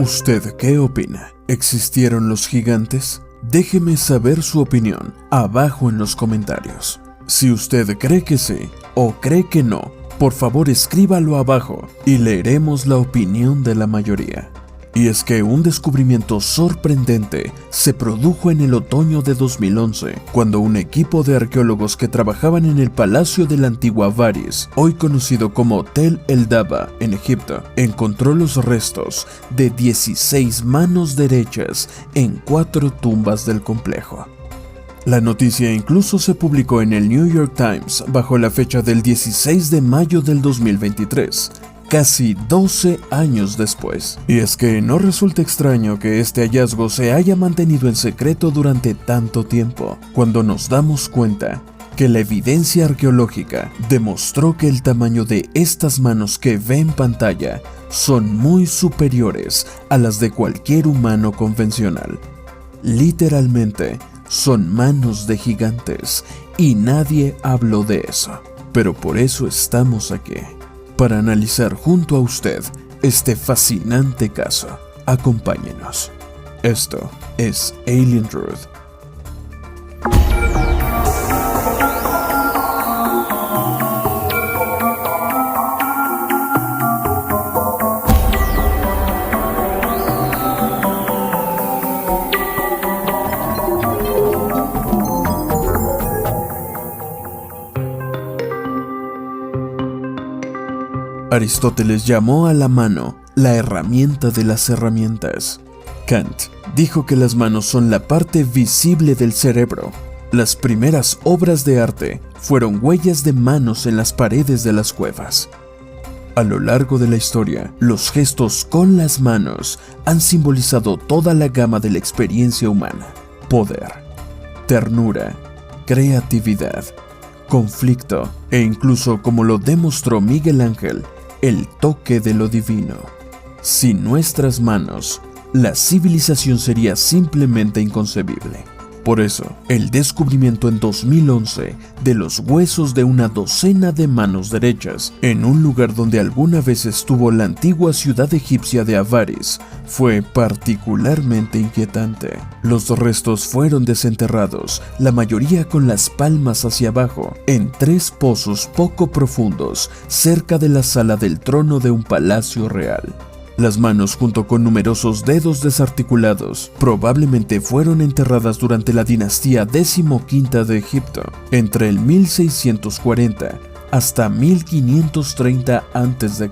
¿Usted qué opina? ¿Existieron los gigantes? Déjeme saber su opinión abajo en los comentarios. Si usted cree que sí o cree que no, por favor escríbalo abajo y leeremos la opinión de la mayoría. Y es que un descubrimiento sorprendente se produjo en el otoño de 2011, cuando un equipo de arqueólogos que trabajaban en el Palacio de la Antigua Avaris, hoy conocido como Tel el Daba en Egipto, encontró los restos de 16 manos derechas en 4 tumbas del complejo. La noticia incluso se publicó en el New York Times bajo la fecha del 16 de mayo del 2023, casi 12 años después. Y es que no resulta extraño que este hallazgo se haya mantenido en secreto durante tanto tiempo, cuando nos damos cuenta que la evidencia arqueológica demostró que el tamaño de estas manos que ve en pantalla son muy superiores a las de cualquier humano convencional. Literalmente, son manos de gigantes y nadie habló de eso. Pero por eso estamos aquí, para analizar junto a usted este fascinante caso. Acompáñenos. Esto es Alien Truth. Aristóteles llamó a la mano la herramienta de las herramientas. Kant dijo que las manos son la parte visible del cerebro. Las primeras obras de arte fueron huellas de manos en las paredes de las cuevas. A lo largo de la historia, los gestos con las manos han simbolizado toda la gama de la experiencia humana: poder, ternura, creatividad, conflicto e incluso, como lo demostró Miguel Ángel, el toque de lo divino. Sin nuestras manos, la civilización sería simplemente inconcebible. Por eso, el descubrimiento en 2011 de los huesos de una docena de manos derechas en un lugar donde alguna vez estuvo la antigua ciudad egipcia de Avaris fue particularmente inquietante. Los restos fueron desenterrados, la mayoría con las palmas hacia abajo, en 3 pozos poco profundos cerca de la sala del trono de un palacio real. Las manos, junto con numerosos dedos desarticulados, probablemente fueron enterradas durante la dinastía XV de Egipto, entre el 1640 hasta 1530 a.C.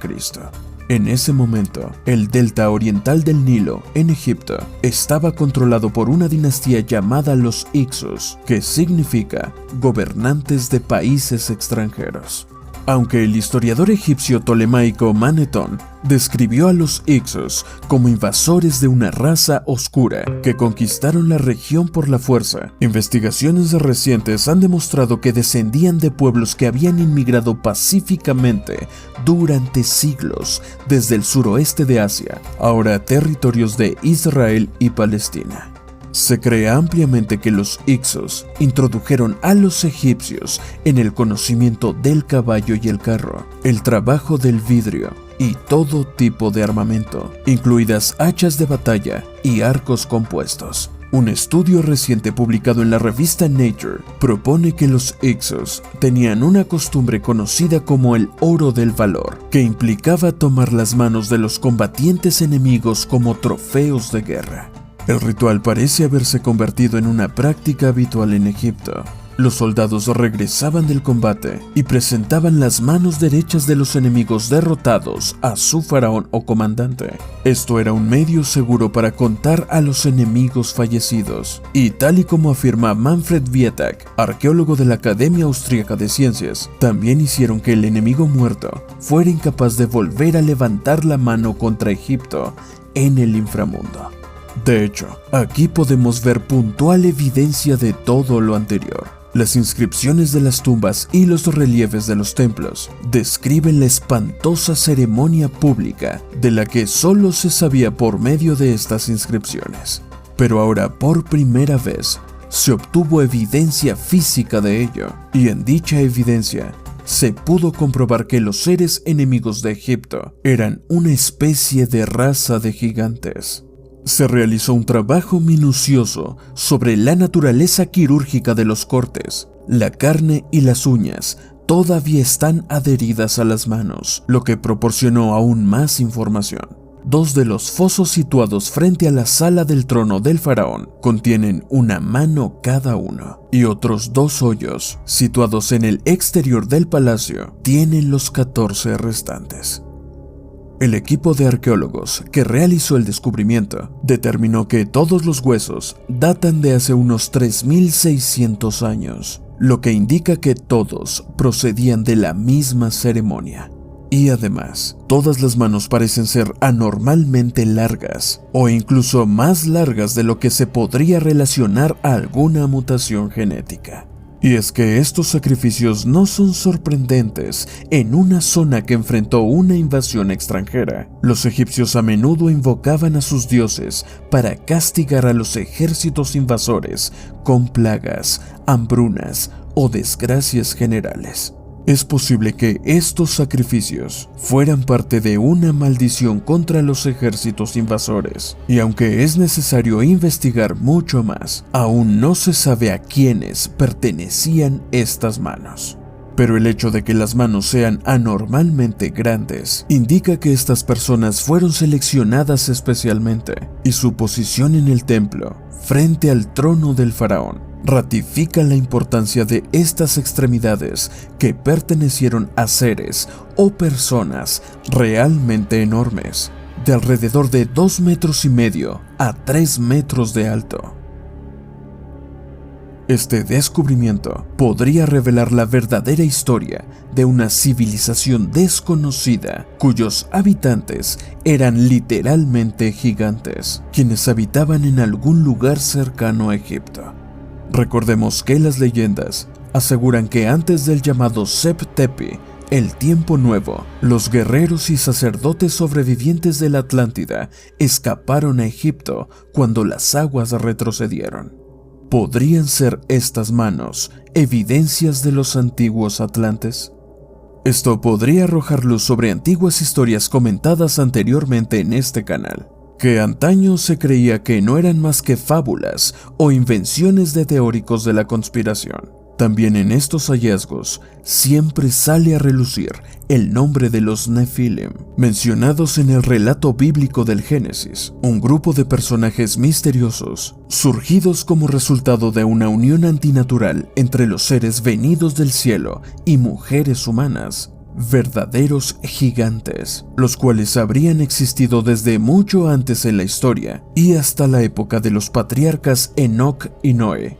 En ese momento, el delta oriental del Nilo, en Egipto, estaba controlado por una dinastía llamada los Hyksos, que significa gobernantes de países extranjeros. Aunque el historiador egipcio tolemaico Manetón describió a los Hyksos como invasores de una raza oscura que conquistaron la región por la fuerza, investigaciones recientes han demostrado que descendían de pueblos que habían inmigrado pacíficamente durante siglos desde el suroeste de Asia, ahora territorios de Israel y Palestina. Se cree ampliamente que los Hyksos introdujeron a los egipcios en el conocimiento del caballo y el carro, el trabajo del vidrio y todo tipo de armamento, incluidas hachas de batalla y arcos compuestos. Un estudio reciente publicado en la revista Nature propone que los Hyksos tenían una costumbre conocida como el oro del valor, que implicaba tomar las manos de los combatientes enemigos como trofeos de guerra. El ritual parece haberse convertido en una práctica habitual en Egipto. Los soldados regresaban del combate y presentaban las manos derechas de los enemigos derrotados a su faraón o comandante. Esto era un medio seguro para contar a los enemigos fallecidos. Y tal y como afirma Manfred Vietag, arqueólogo de la Academia Austríaca de Ciencias, también hicieron que el enemigo muerto fuera incapaz de volver a levantar la mano contra Egipto en el inframundo. De hecho, aquí podemos ver puntual evidencia de todo lo anterior. Las inscripciones de las tumbas y los relieves de los templos describen la espantosa ceremonia pública de la que solo se sabía por medio de estas inscripciones. Pero ahora, por primera vez, se obtuvo evidencia física de ello, y en dicha evidencia se pudo comprobar que los seres enemigos de Egipto eran una especie de raza de gigantes. Se realizó un trabajo minucioso sobre la naturaleza quirúrgica de los cortes. La carne y las uñas todavía están adheridas a las manos, lo que proporcionó aún más información. 2 de los fosos situados frente a la sala del trono del faraón contienen una mano cada uno, y otros 2 hoyos, situados en el exterior del palacio, tienen los 14 restantes. El equipo de arqueólogos que realizó el descubrimiento determinó que todos los huesos datan de hace unos 3600 años, lo que indica que todos procedían de la misma ceremonia. Y además, todas las manos parecen ser anormalmente largas, o incluso más largas de lo que se podría relacionar a alguna mutación genética. Y es que estos sacrificios no son sorprendentes en una zona que enfrentó una invasión extranjera. Los egipcios a menudo invocaban a sus dioses para castigar a los ejércitos invasores con plagas, hambrunas o desgracias generales. Es posible que estos sacrificios fueran parte de una maldición contra los ejércitos invasores, y aunque es necesario investigar mucho más, aún no se sabe a quiénes pertenecían estas manos. Pero el hecho de que las manos sean anormalmente grandes indica que estas personas fueron seleccionadas especialmente, y su posición en el templo, frente al trono del faraón, ratifica la importancia de estas extremidades que pertenecieron a seres o personas realmente enormes, de alrededor de 2,5 metros a 3 metros de alto. Este descubrimiento podría revelar la verdadera historia de una civilización desconocida cuyos habitantes eran literalmente gigantes, quienes habitaban en algún lugar cercano a Egipto. Recordemos que las leyendas aseguran que antes del llamado Sep-Tepi, el tiempo nuevo, los guerreros y sacerdotes sobrevivientes de la Atlántida escaparon a Egipto cuando las aguas retrocedieron. ¿Podrían ser estas manos evidencias de los antiguos atlantes? Esto podría arrojar luz sobre antiguas historias comentadas anteriormente en este canal, que antaño se creía que no eran más que fábulas o invenciones de teóricos de la conspiración. También en estos hallazgos siempre sale a relucir el nombre de los Nefilim, mencionados en el relato bíblico del Génesis, un grupo de personajes misteriosos, surgidos como resultado de una unión antinatural entre los seres venidos del cielo y mujeres humanas, verdaderos gigantes, los cuales habrían existido desde mucho antes en la historia y hasta la época de los patriarcas Enoc y Noé.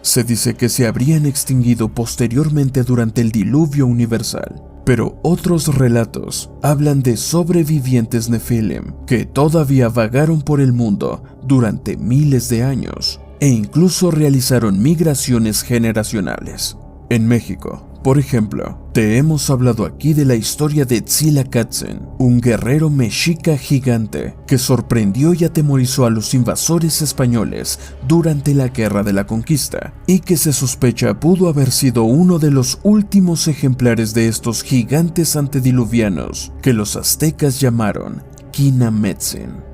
Se dice que se habrían extinguido posteriormente durante el diluvio universal, pero otros relatos hablan de sobrevivientes Nefilim que todavía vagaron por el mundo durante miles de años e incluso realizaron migraciones generacionales. En México, por ejemplo, te hemos hablado aquí de la historia de Tzilacatzen, un guerrero mexica gigante que sorprendió y atemorizó a los invasores españoles durante la Guerra de la Conquista, y que se sospecha pudo haber sido uno de los últimos ejemplares de estos gigantes antediluvianos que los aztecas llamaron Quinametzin.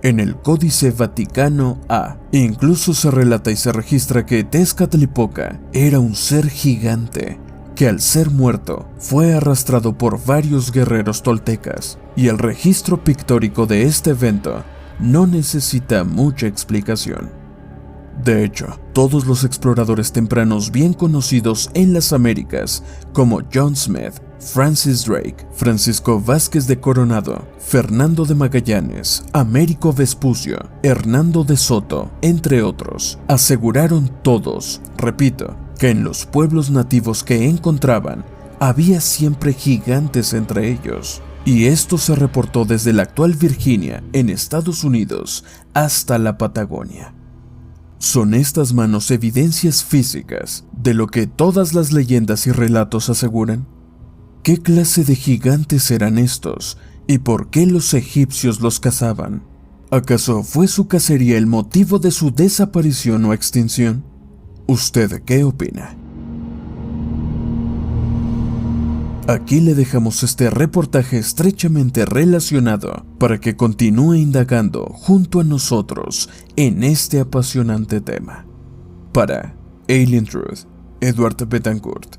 En el Códice Vaticano A, incluso se relata y se registra que Tezcatlipoca era un ser gigante que al ser muerto fue arrastrado por varios guerreros toltecas, y el registro pictórico de este evento no necesita mucha explicación. De hecho, todos los exploradores tempranos bien conocidos en las Américas, como John Smith, Francis Drake, Francisco Vázquez de Coronado, Fernando de Magallanes, Américo Vespucio, Hernando de Soto, entre otros, aseguraron todos, repito, que en los pueblos nativos que encontraban había siempre gigantes entre ellos, y esto se reportó desde la actual Virginia, en Estados Unidos, hasta la Patagonia. ¿Son estas manos evidencias físicas de lo que todas las leyendas y relatos aseguran? ¿Qué clase de gigantes eran estos y por qué los egipcios los cazaban? ¿Acaso fue su cacería el motivo de su desaparición o extinción? ¿Usted qué opina? Aquí le dejamos este reportaje estrechamente relacionado para que continúe indagando junto a nosotros en este apasionante tema. Para Alien Truth, Edward Betancourt.